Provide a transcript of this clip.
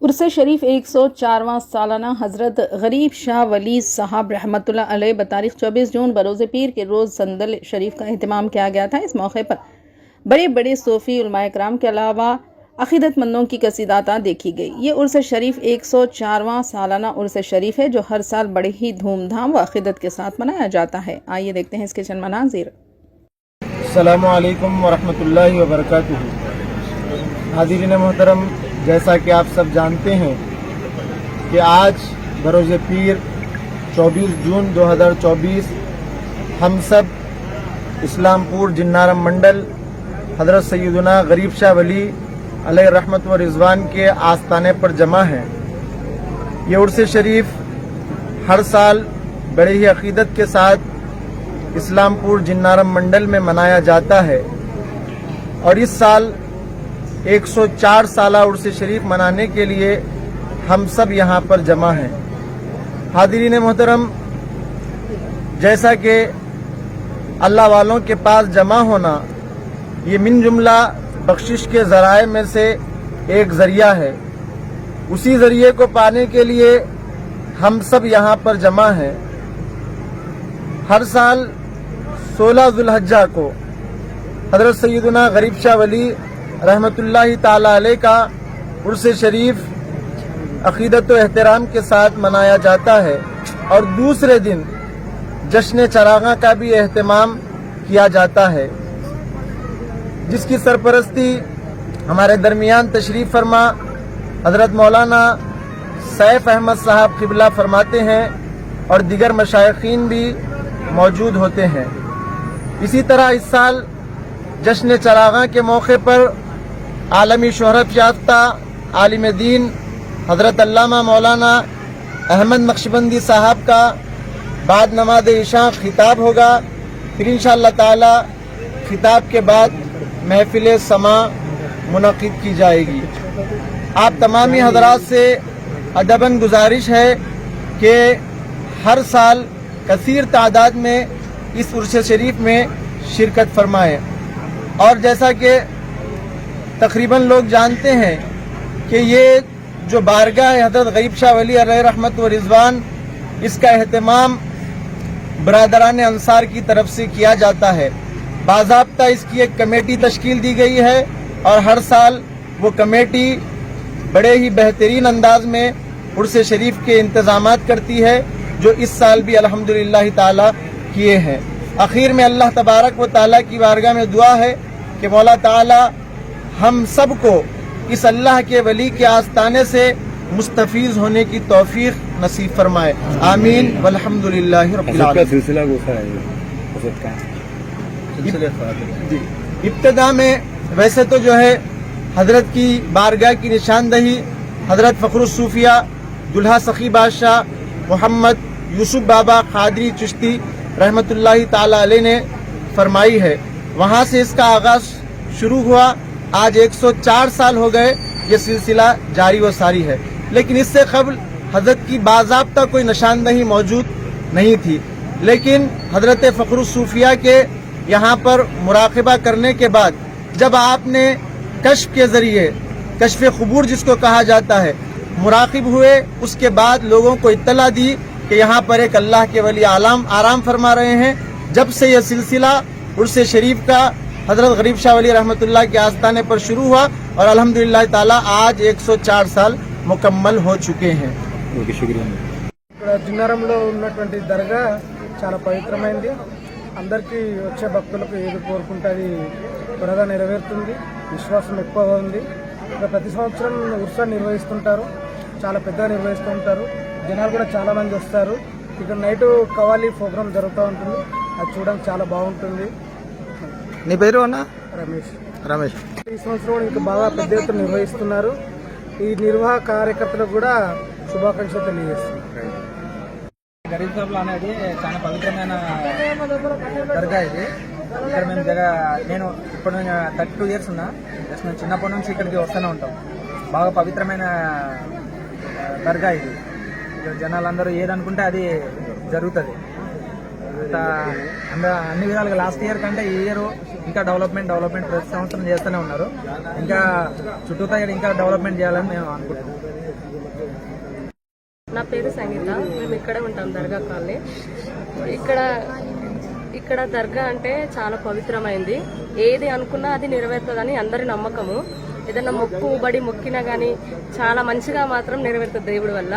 उर्स शरीफ 104वां सालाना हज़रत गरीब शाह वली साहब रहमतुल्लाह अलैह बतारीख 24 जून बरोज़ पीर के रोज़ संदल शरीफ का अहतमाम किया गया था। इस मौके पर बड़े बड़े सूफ़ी उलमाए कराम के अलावा अक़ीदतमंदों की कसीदात देखी गई। ये उर्स शरीफ 104वां सालाना उर्स शरीफ है जो हर साल बड़े ही धूमधाम व अक़ीदत के साथ मनाया जाता है। आइए देखते हैं इसके चंद मनाज़िर। अस्सलामु अलैकुम वरहमतुल्लाहि वबरकातुहू। हाज़िरीन मोहतरम, जैसा कि आप सब जानते हैं कि आज बरोज़ पीर 24 जून 2024 हम सब इस्लामपुर जिन्नारम मंडल हज़रत सैयदना गरीब शाह वली अलैहि रहमत व रिज़वान के आस्ताने पर जमा हैं। ये उर्स शरीफ हर साल बड़े ही अक़ीदत के साथ इस्लामपुर जिन्नारम मंडल में मनाया जाता है और इस साल 104 साला उर्स शरीफ मनाने के लिए हम सब यहाँ पर जमा हैं। हाज़िरीन मोहतरम, जैसा कि अल्लाह वालों के पास जमा होना ये मिन जुमला बख्शिश के ज़राए में से एक ज़रिया है, उसी ज़रिए को पाने के लिए हम सब यहाँ पर जमा हैं। हर साल 16 ज़ुल्हज्जा को हज़रत सैयदना गरीब शाह वली रहमतुल्लाहि ताला अलैह का उर्स शरीफ अक़ीदत व एहतराम के साथ मनाया जाता है और दूसरे दिन जश्न चरागा का भी एहतमाम किया जाता है, जिसकी सरपरस्ती हमारे दरमियान तशरीफ़ फरमा हज़रत मौलाना सैफ अहमद साहब क़िबला फरमाते हैं और दिगर मशाइखीन भी मौजूद होते हैं। इसी तरह इस साल जश्न चरागा के मौके पर आलमी शोहरत याफ्ता आलिम दीन हज़रत अल्लामा मौलाना अहमद नक्शबंदी साहब का बाद नमाज इशा खिताब होगा। फिर इंशाअल्लाह ताला खिताब के बाद महफिल समा मुनक़िद की जाएगी। आप तमामी हज़रात से अदबन गुजारिश है कि हर साल कसीर तादाद में इस उर्स शरीफ में शिरकत फरमाएं। और जैसा कि तकरीबन लोग जानते हैं कि ये जो बारगाह है हज़रत गरीब शाह वली अलैहि रहमत व रिज़वान, इसका एहतमाम बरादरान अंसार की तरफ से किया जाता है। बाज़ाब्ता इसकी एक कमेटी तश्कील दी गई है और हर साल वो कमेटी बड़े ही बेहतरीन अंदाज में उर्स शरीफ के इंतज़ामात करती है, जो इस साल भी अल्हम्दुलिल्लाह ताला किए हैं। आखिर में अल्लाह तबारक व ताला की बारगाह में दुआ है कि मौला ताला हम सब को इस अल्लाह के वली के आस्ताने से मुस्तफीज होने की तौफीक नसीब फरमाए। आमीन वल्हम्दुलिल्लाहि रब्बिल आलमीन। इब्तिदा में वैसे तो जो है हजरत की बारगाह की निशानदही हजरत फ़खरुस्सूफिया दुल्हा सखी बादशाह मोहम्मद यूसुफ बाबा कादरी चिश्ती रहमतुल्लाहि ताला अलैह ने फरमाई है। वहाँ से इसका आगाज शुरू हुआ। आज 104 साल हो गए, ये सिलसिला जारी व सारी है। लेकिन इससे कबल हजरत की बाज़ाब्ता कोई निशानदही मौजूद नहीं थी। लेकिन हजरत फ़खरुस्सूफिया के यहाँ पर मुराक़बा करने के बाद जब आपने कश्फ के ज़रिए, कश्फ क़ुबूर जिसको कहा जाता है, मुराक़िब हुए, उसके बाद लोगों को इत्तला दी कि यहाँ पर एक अल्लाह के वली आराम फरमा रहे हैं। जब से यह सिलसिला उर्स शरीफ का हज़रत गरीब शाह वली रहमतुल्लाह के आस्ताने पर शुरू हुआ और अल्हम्दुलिल्लाह ताला आज 104 साल मुकम्मल हो चुके हैं। जिन्नाరంలో ఉన్నటువంటి దర్గా చాలా పవిత్రమైనది। అందరికీ వచ్చే భక్తులకు ఏది కోరుకుంటే అది త్వరగా నెరవేరుతుంది, విశ్వాసం ఎక్కువగా ఉంది। ప్రతి సంవత్సరం ఉర్సా నిర్వహిస్తుంటారు, చాలా పెద్దగా నిర్వహిస్తుంటారు। జనాలు కూడా చాలా మంది వస్తారు। ఇక్కడ నైట్ కవాలి ప్రోగ్రామ్ జరుగుతూ ఉంటుంది, అది చూడడానికి చాలా బాగుంటుంది। నీ పేరు అన్న? రమేష్। ఈ సంవత్సరం కూడా ఇంకా బాగా పెద్ద ఎత్తున నిర్వహిస్తున్నారు। ఈ నిర్వాహ కార్యకర్తలకు కూడా శుభాకాంక్షలు తెలియజేస్తున్నారు। గరీబ్ సాబ్లో అనేది చాలా పవిత్రమైన దర్గా ఇది। ఇక్కడ మేము నేను ఇప్పుడు 32 ఇయర్స్ ఉన్నా, జస్ట్ నేను చిన్నప్పటి నుంచి ఇక్కడికి వస్తూనే ఉంటాం। బాగా పవిత్రమైన దర్గా ఇది। ఇక్కడ జనాలందరూ ఏదనుకుంటే అది జరుగుతుంది। అన్ని విధాలుగా లాస్ట్ ఇయర్ కంటే ఈ ఇయర్ ఇంకా డెవలప్మెంట్ ప్రతి సంవత్సరం చేస్తూనే ఉన్నారు। ఇంకా చుట్టూతా ఇంకా డెవలప్మెంట్ చేయాలని మేము అనుకుంటున్నాం। నా పేరు సంగీత. మేము ఇక్కడే ఉంటాం, దర్గా కాలనీ. ఇక్కడ దర్గా అంటే చాలా పవిత్రమైంది. ఏది అనుకున్నా అది నెరవేరుతుందని అందరి నమ్మకము. ఏదైనా మొక్కినా కానీ చాలా మంచిగా మాత్రం నెరవేరుతుంది దేవుడి వల్ల.